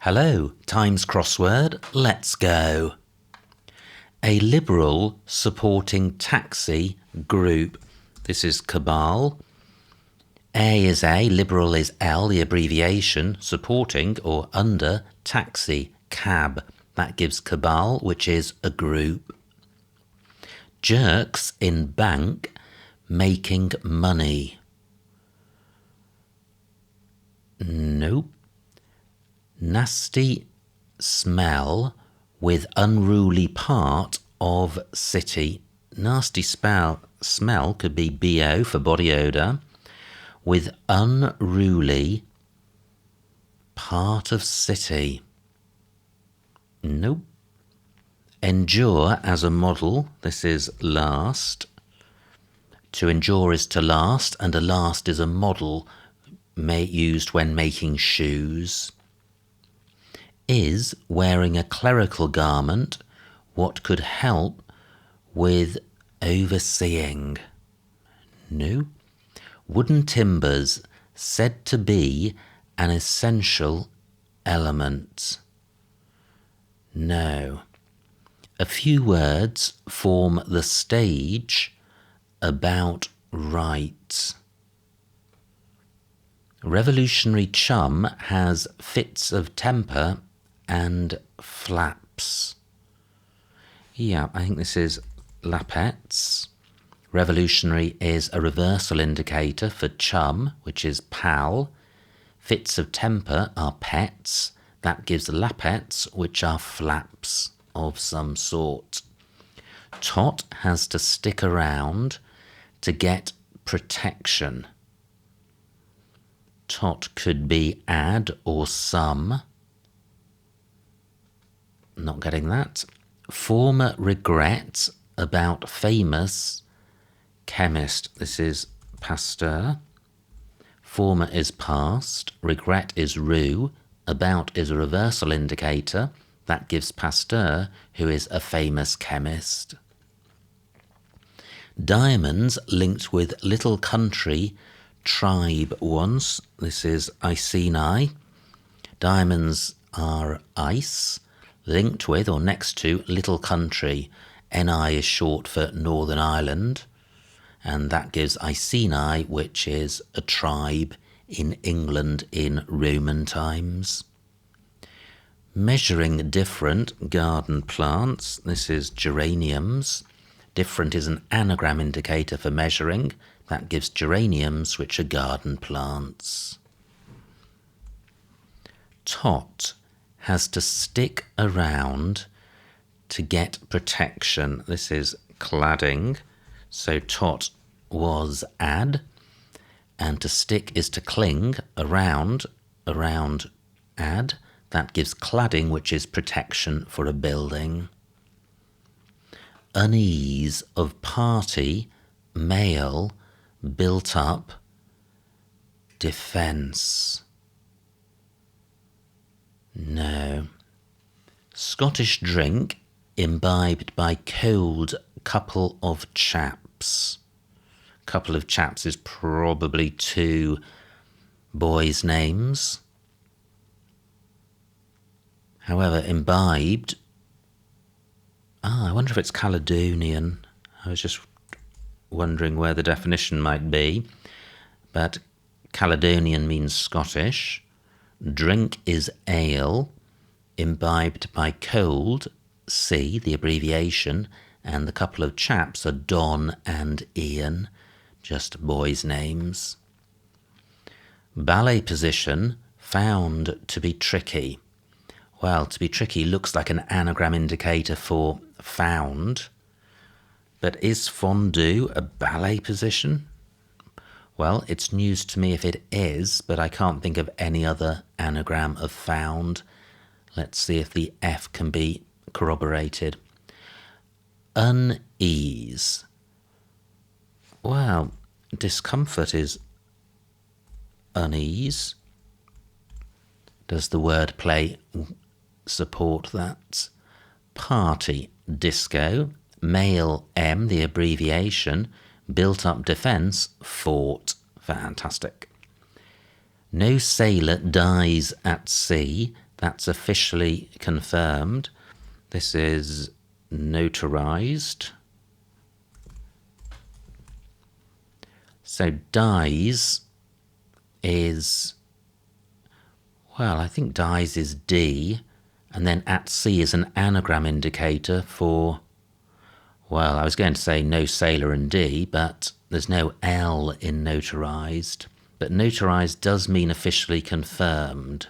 Hello, Times Crossword, let's go. A Liberal supporting taxi group. This is Cabal. A is A, Liberal is L, the abbreviation, supporting or under taxi, cab. That gives Cabal, which is a group. Jerks in bank making money. Nope. Nasty smell with unruly part of city. Nasty smell could be BO for body odour. With unruly part of city. Nope. Endure as a model. This is last. To endure is to last, and a last is a model used when making shoes. Is wearing a clerical garment what could help with overseeing? No. Wooden timbers said to be an essential element? No. A few words form the stage about rights. Revolutionary chum has fits of temper and flaps. Yeah, I think this is lappets. Revolutionary is a reversal indicator for chum, which is pal. Fits of temper are pets. That gives lappets, which are flaps of some sort. Tot has to stick around to get protection. Tot could be add or some. Not getting that. Former regret about famous chemist. This is Pasteur. Former is past. Regret is rue. About is a reversal indicator. That gives Pasteur, who is a famous chemist. Diamonds linked with little country tribe once. This is Iceni. Diamonds are ice. Linked with or next to little country. NI is short for Northern Ireland. And that gives Iceni, which is a tribe in England in Roman times. Measuring different garden plants. This is geraniums. Different is an anagram indicator for measuring. That gives geraniums, which are garden plants. Tot has to stick around to get protection. This is cladding. So tot was add, and to stick is to cling, around add. That gives cladding, which is protection for a building. Unease of party, male, built up, defence. No. Scottish drink imbibed by cold couple of chaps. Couple of chaps is probably two boys' names. However, imbibed, I wonder if it's Caledonian. I was just wondering where the definition might be. But Caledonian means Scottish. Drink is ale, imbibed by cold, C, the abbreviation, and the couple of chaps are Don and Ian, just boys' names. Ballet position found to be tricky. Well, to be tricky looks like an anagram indicator for found, but is fondue a ballet position? Well, it's news to me if it is, but I can't think of any other anagram of found. Let's see if the F can be corroborated. Unease. Well, discomfort is unease. Does the word play support that? Party, disco. Male, M, the abbreviation. Built up defence, fort. Fantastic. No sailor dies at sea. That's officially confirmed. This is notarized. So dies is, well, I think dies is D, and then at sea is an anagram indicator for, well, I was going to say no sailor and D, but there's no L in notarized. But notarized does mean officially confirmed.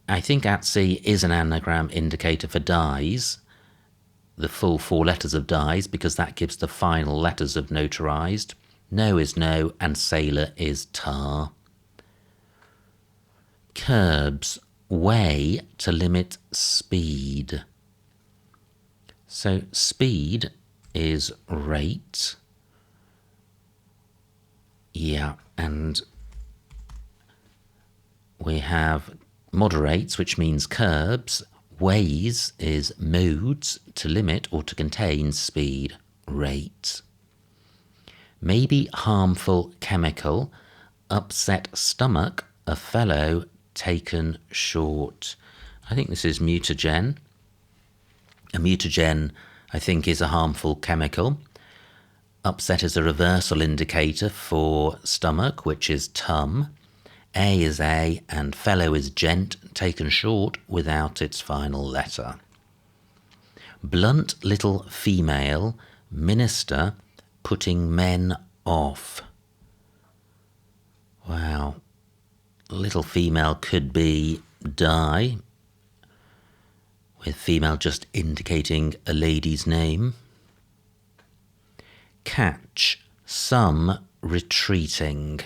I think at sea is an anagram indicator for dies, the full 4 letters of dies, because that gives the final letters of notarized. No is no, and sailor is tar. Curbs, way to limit speed. So speed is rate. Yeah, and we have moderates, which means curbs. Ways is modes to limit or to contain speed, rate. Maybe harmful chemical, upset stomach, a fellow taken short. I think this is mutagen. A mutagen, I think, is a harmful chemical. Upset is a reversal indicator for stomach, which is tum. A is A, and fellow is gent, taken short without its final letter. Blunt little female, minister, putting men off. Wow. Little female could be die, with female just indicating a lady's name. Catch, some retreating.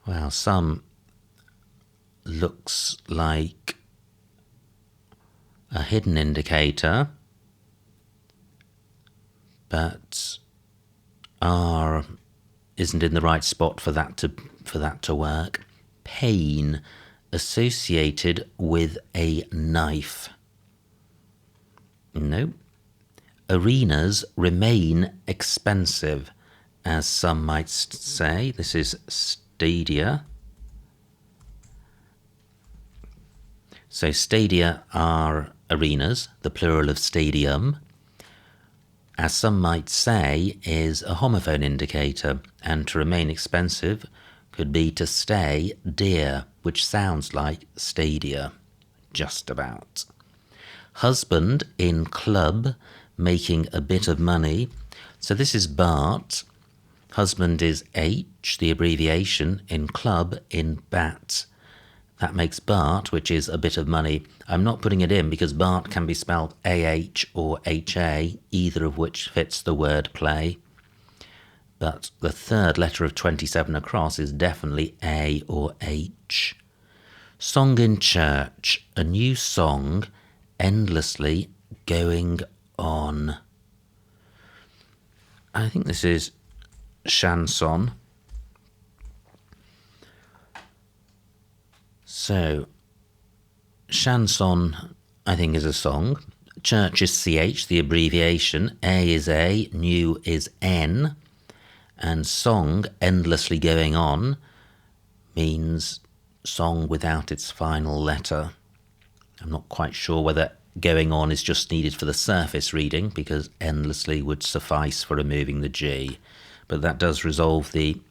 Well, some looks like a hidden indicator, but R isn't in the right spot for that to work. Pain associated with a knife. No. Arenas remain expensive, as some might say. This is stadia. So stadia are arenas, the plural of stadium. As some might say, is a homophone indicator, and to remain expensive could be to stay dear, which sounds like stadia, just about. Husband in club, making a bit of money. So this is Bart. Husband is H, the abbreviation, in club, in bat. That makes Bart, which is a bit of money. I'm not putting it in because Bart can be spelled AH or HA, either of which fits the word play. But the third letter of 27 across is definitely A or H. Song in church, a new song, endlessly going on. I think this is chanson. So, chanson, I think, is a song. Church is CH, the abbreviation. A is A, new is N. And song, endlessly going on, means song without its final letter. I'm not quite sure whether going on is just needed for the surface reading, because endlessly would suffice for removing the G. But that does resolve the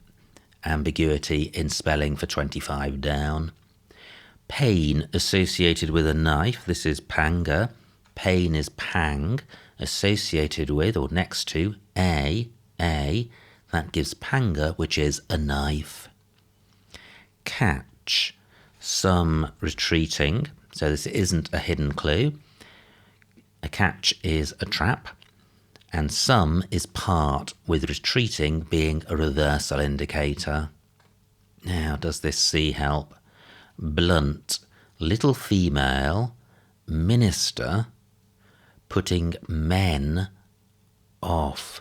ambiguity in spelling for 25 down. Pain associated with a knife. This is panga. Pain is pang, associated with or next to a. That gives panga, which is a knife. Catch, some retreating. So this isn't a hidden clue. A catch is a trap. And some is part, with retreating being a reversal indicator. Now, does this C help? Blunt, little female, minister, putting men off.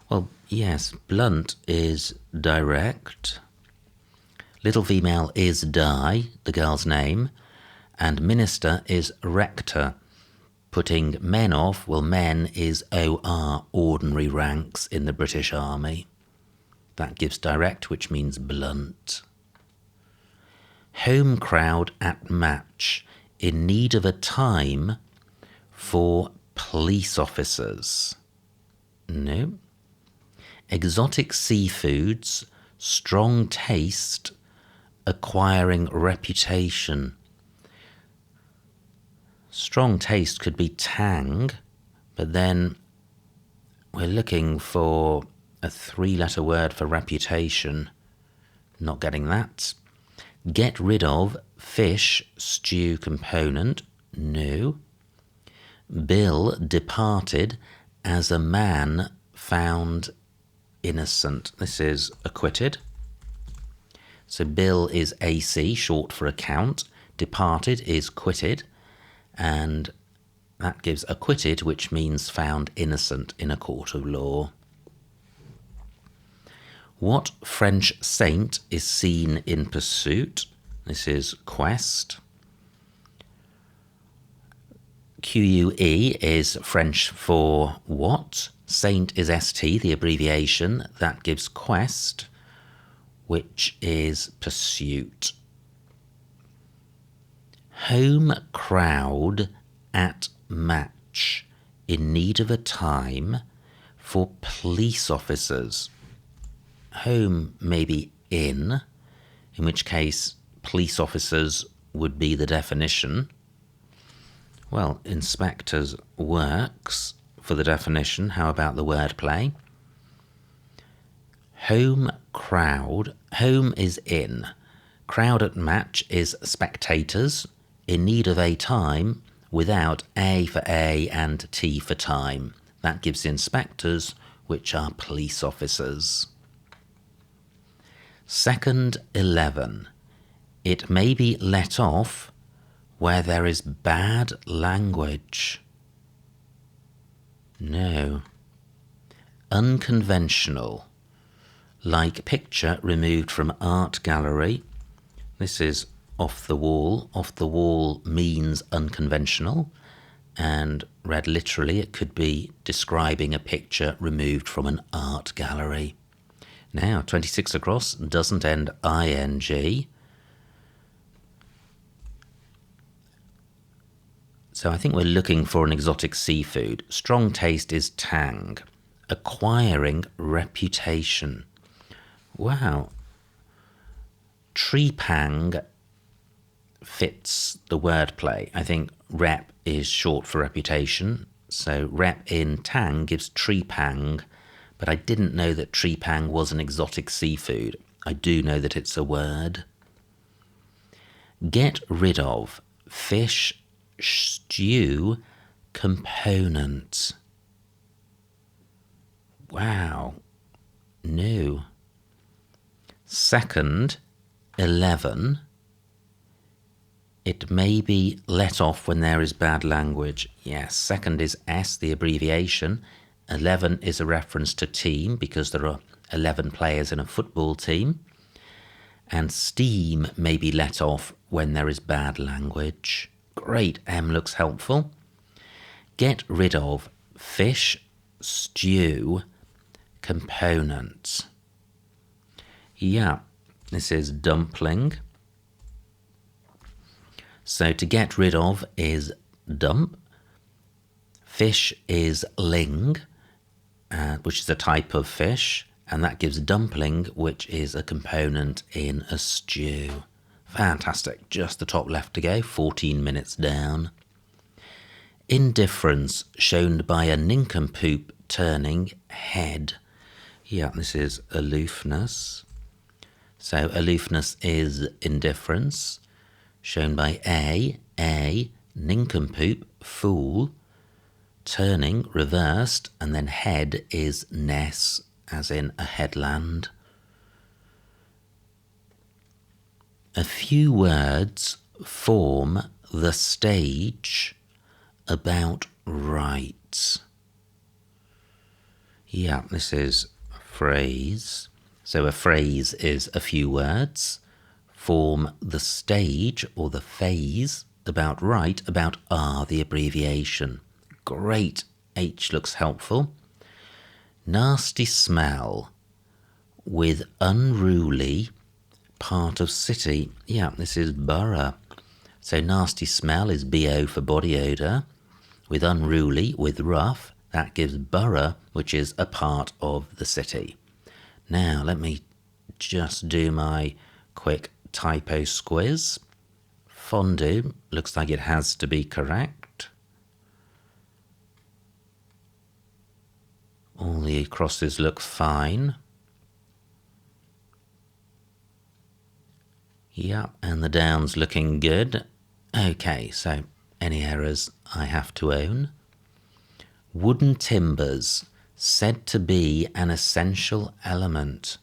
Well, yes, blunt is direct. Little female is Di, the girl's name, and minister is rector. Putting men off, well, men is OR, ordinary ranks in the British Army. That gives direct, which means blunt. Home crowd at match in need of a time for police officers. No. Exotic seafoods, strong taste, acquiring reputation. Strong taste could be tang, but then we're looking for a 3-letter word for reputation. Not getting that. Get rid of fish stew component. No. Bill departed as a man found innocent. This is acquitted. So Bill is AC, short for account. Departed is quitted. And that gives acquitted, which means found innocent in a court of law. What French saint is seen in pursuit? This is quest. QUE is French for what? Saint is ST, the abbreviation. That gives quest, which is pursuit. Home crowd at match in need of a time for police officers. Home maybe in which case police officers would be the definition. Well, inspectors works for the definition. How about the wordplay? Home crowd. Home is in. Crowd at match is spectators in need of a time without A for A and T for time. That gives inspectors, which are police officers. Second 11. It may be let off where there is bad language. No. Unconventional. Like picture removed from art gallery. This is off the wall. Off the wall means unconventional. And read literally, it could be describing a picture removed from an art gallery. Now, 26 across doesn't end ing. So I think we're looking for an exotic seafood. Strong taste is tang. Acquiring reputation. Wow. Trepang fits the wordplay. I think rep is short for reputation. So rep in tang gives trepang. But I didn't know that trepang was an exotic seafood. I do know that it's a word. Get rid of fish stew component. Wow. No. Second 11. It may be let off when there is bad language. Yes, second is S, the abbreviation. 11 is a reference to team because there are 11 players in a football team. And steam may be let off when there is bad language. Great, M looks helpful. Get rid of fish stew component. Yeah, this is dumpling. So to get rid of is dump. Fish is ling, which is a type of fish, and that gives dumpling, which is a component in a stew. Fantastic. Just the top left to go, 14 minutes down. Indifference shown by a nincompoop turning head. Yeah, this is aloofness. So aloofness is indifference, shown by a nincompoop, fool, turning, reversed, and then head is ness, as in a headland. A few words form the stage about right. Yeah, this is phrase. So a phrase is a few words, form the stage or the phase about right, about R, the abbreviation. Great, H looks helpful. Nasty smell with unruly part of city. Yeah, this is borough. So nasty smell is BO for body odour. With unruly, with rough, that gives borough, which is a part of the city. Now, let me just do my quick typo squiz. Fondue, looks like it has to be correct. All the crosses look fine. Yeah, and the down's looking good. Okay, so any errors I have to own. Wooden timbers, said to be an essential element.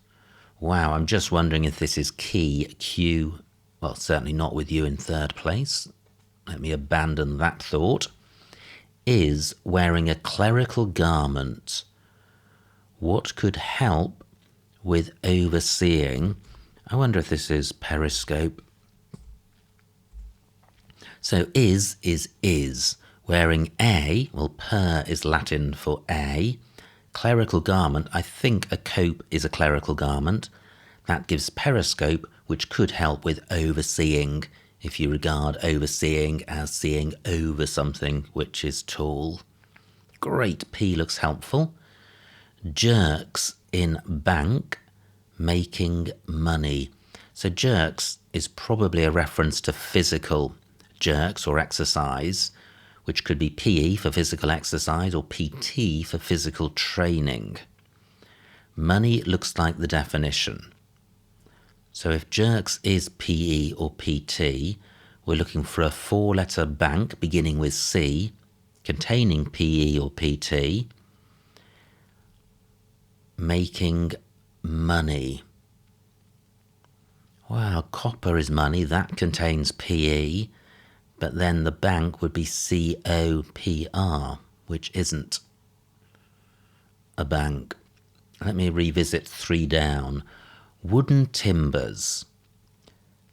Wow, I'm just wondering if this is key, Q, well, certainly not with you in third place. Let me abandon that thought. Is wearing a clerical garment. What could help with overseeing? I wonder if this is Periscope. So is. Wearing a, well, per is Latin for a. Clerical garment, I think a cope is a clerical garment. That gives Periscope, which could help with overseeing, if you regard overseeing as seeing over something which is tall. Great, P looks helpful. Jerks in bank, making money. So jerks is probably a reference to physical jerks or exercise, which could be PE for physical exercise or PT for physical training. Money looks like the definition. So if jerks is PE or PT, we're looking for a four-letter bank beginning with C, containing PE or PT, making money. Wow, copper is money, that contains PE, but then the bank would be COPR, which isn't a bank. Let me revisit 3 down. Wooden timbers,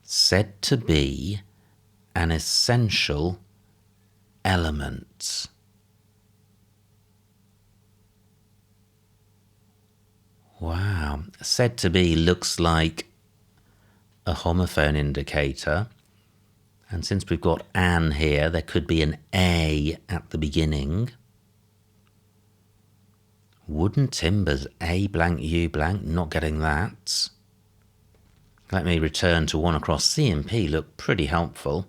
said to be an essential element. Wow, said to be looks like a homophone indicator. And since we've got an here, there could be an A at the beginning. Wooden timbers, A blank, U blank, not getting that. Let me return to one across C and P, look pretty helpful.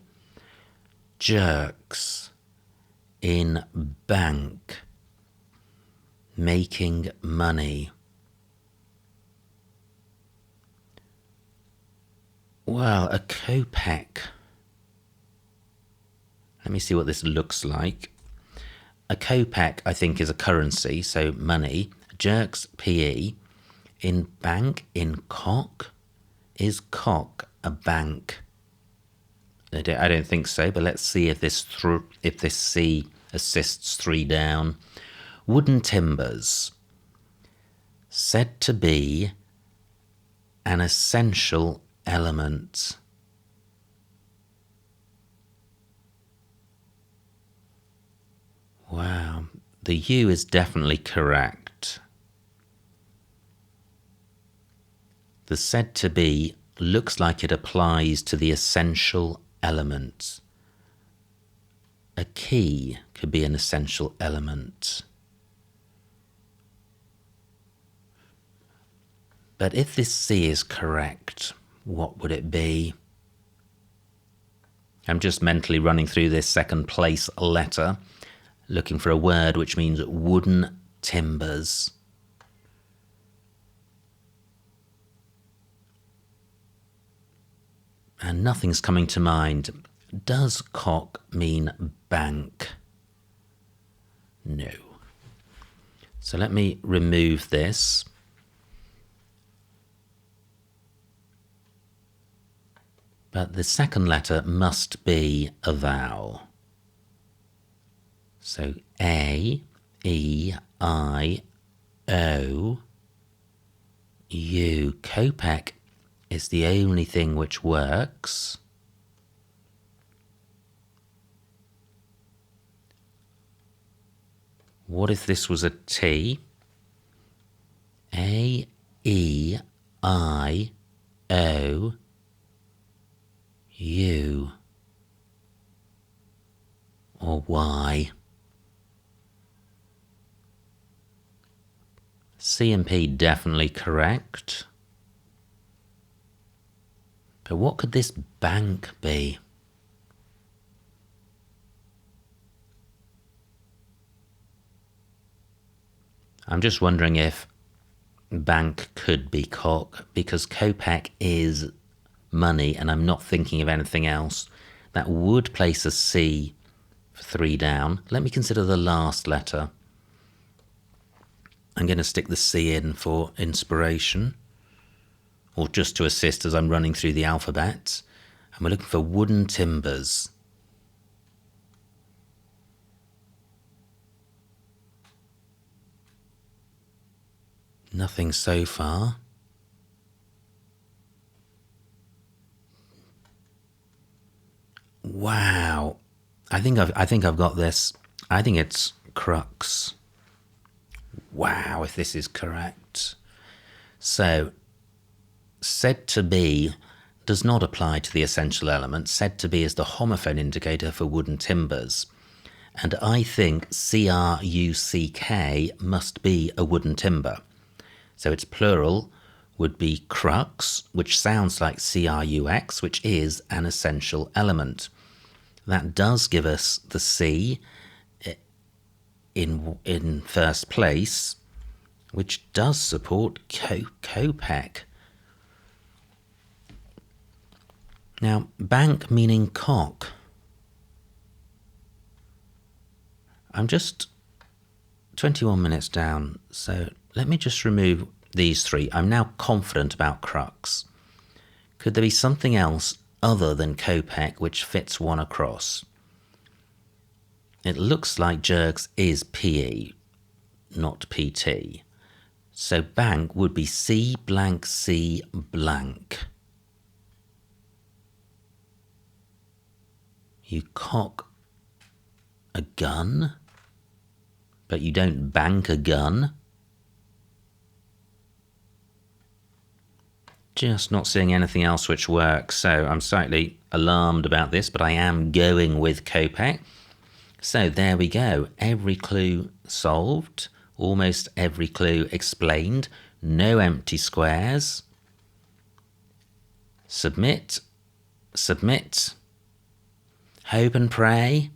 Jerks in bank, making money. Well, a kopeck. Let me see what this looks like. A kopeck, I think, is a currency, so money. Jerks, PE. In bank, in cock. Is cock a bank? I don't think so, but let's see if this C assists 3 down. Wooden timbers, said to be an essential element. Wow, the U is definitely correct. The said to be looks like it applies to the essential element. A key could be an essential element. But if this C is correct, what would it be? I'm just mentally running through this second place letter, looking for a word which means wooden timbers. And nothing's coming to mind. Does cock mean bank? No. So let me remove this. But the second letter must be a vowel. So A, E, I, O, U. Kopeck is the only thing which works. What if this was a T? A, E, I, O, or Y. C and P definitely correct. But what could this bank be? I'm just wondering if bank could be cock, because kopeck is money and I'm not thinking of anything else. That would place a C for 3 down. Let me consider the last letter. I'm going to stick the C in for inspiration, or just to assist as I'm running through the alphabet. And we're looking for wooden timbers. Nothing so far. Wow. I think I've got this. I think it's crux. Wow, if this is correct. So, said to be does not apply to the essential element. Said to be is the homophone indicator for wooden timbers. And I think CRUCK must be a wooden timber. So its plural would be crux, which sounds like CRUX, which is an essential element. That does give us the C in first place, which does support kopeck. Now, bank meaning cock. I'm just 21 minutes down, so let me just remove these 3. I'm now confident about crux. Could there be something else other than kopeck which fits one across? It looks like jerks is PE, not PT. So bank would be C blank C blank. You cock a gun, but you don't bank a gun. Just not seeing anything else which works, so I'm slightly alarmed about this, but I am going with kopeck. So there we go. Every clue solved, almost every clue explained. No empty squares. Submit, submit. Hope and pray.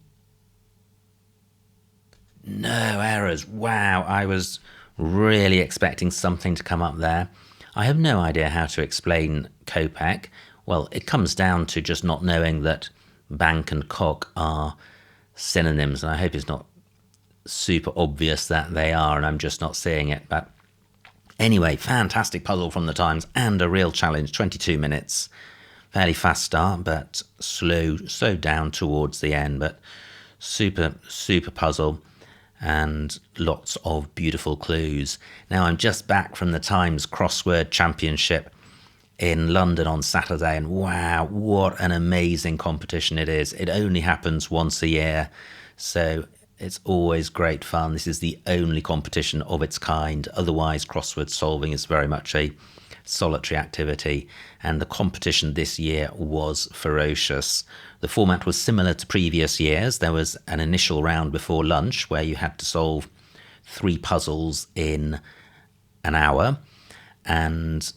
No errors. Wow, I was really expecting something to come up there. I have no idea how to explain kopeck. Well, it comes down to just not knowing that bank and cock are synonyms, and I hope it's not super obvious that they are and I'm just not seeing it. But anyway, fantastic puzzle from the Times and a real challenge. 22 minutes. Fairly fast start, but slow down towards the end. But super puzzle and lots of beautiful clues. Now I'm just back from the Times Crossword Championship in London on Saturday, and wow, what an amazing competition it is. It only happens once a year, so it's always great fun. This is the only competition of its kind. Otherwise, crossword solving is very much a solitary activity, and the competition this year was ferocious. The format was similar to previous years. There was an initial round before lunch where you had to solve 3 puzzles in an hour, and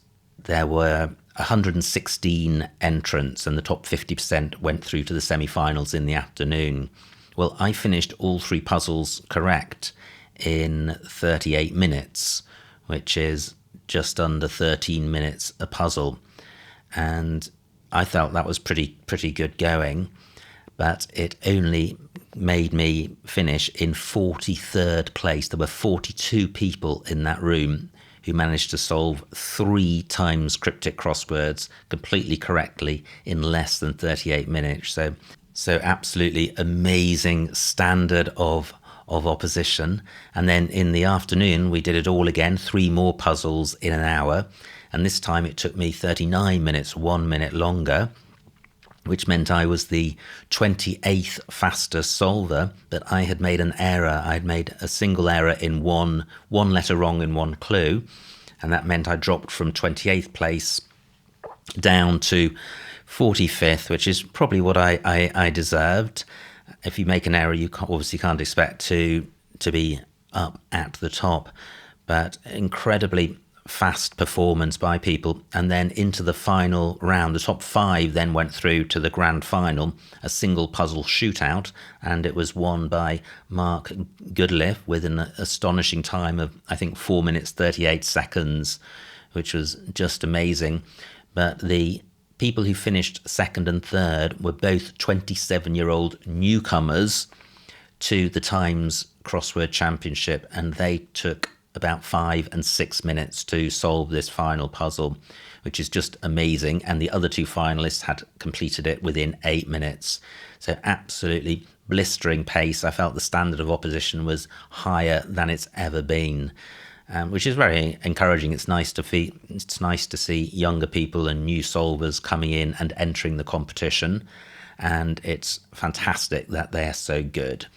there were 116 entrants, and the top 50% went through to the semi-finals in the afternoon. Well, I finished all 3 puzzles correct in 38 minutes, which is just under 13 minutes a puzzle, and I felt that was pretty good going, but it only made me finish in 43rd place. There were 42 people in that room who managed to solve 3 Times Cryptic Crosswords completely correctly in less than 38 minutes. So absolutely amazing standard of opposition. And then in the afternoon, we did it all again, 3 more puzzles in an hour. And this time it took me 39 minutes, 1 minute longer, which meant I was the 28th fastest solver, but I had made an error. I'd made a single error in one letter wrong in 1 clue, and that meant I dropped from 28th place down to 45th, which is probably what I deserved. If you make an error, you obviously can't expect to be up at the top. But incredibly fast performance by people. And then into the final round, the top 5 then went through to the grand final, a single puzzle shootout, and it was won by Mark Goodliff with an astonishing time of, I think, 4 minutes 38 seconds, which was just amazing. But the people who finished second and third were both 27-year-old newcomers to the Times Crossword Championship, and they took about 5 and 6 minutes to solve this final puzzle, which is just amazing. And the other 2 finalists had completed it within 8 minutes. So absolutely blistering pace. I felt the standard of opposition was higher than it's ever been, which is very encouraging. It's nice to see younger people and new solvers coming in and entering the competition, and it's fantastic that they're so good.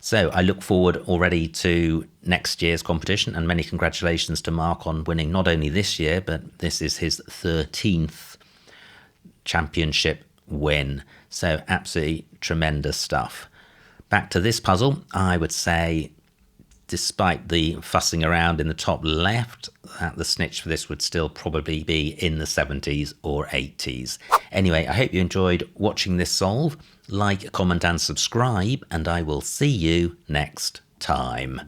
So I look forward already to next year's competition, and many congratulations to Mark on winning not only this year, but this is his 13th championship win. So absolutely tremendous stuff. Back to this puzzle, I would say, despite the fussing around in the top left, that the snitch for this would still probably be in the 70s or 80s. Anyway, I hope you enjoyed watching this solve. Like, comment and subscribe, and I will see you next time.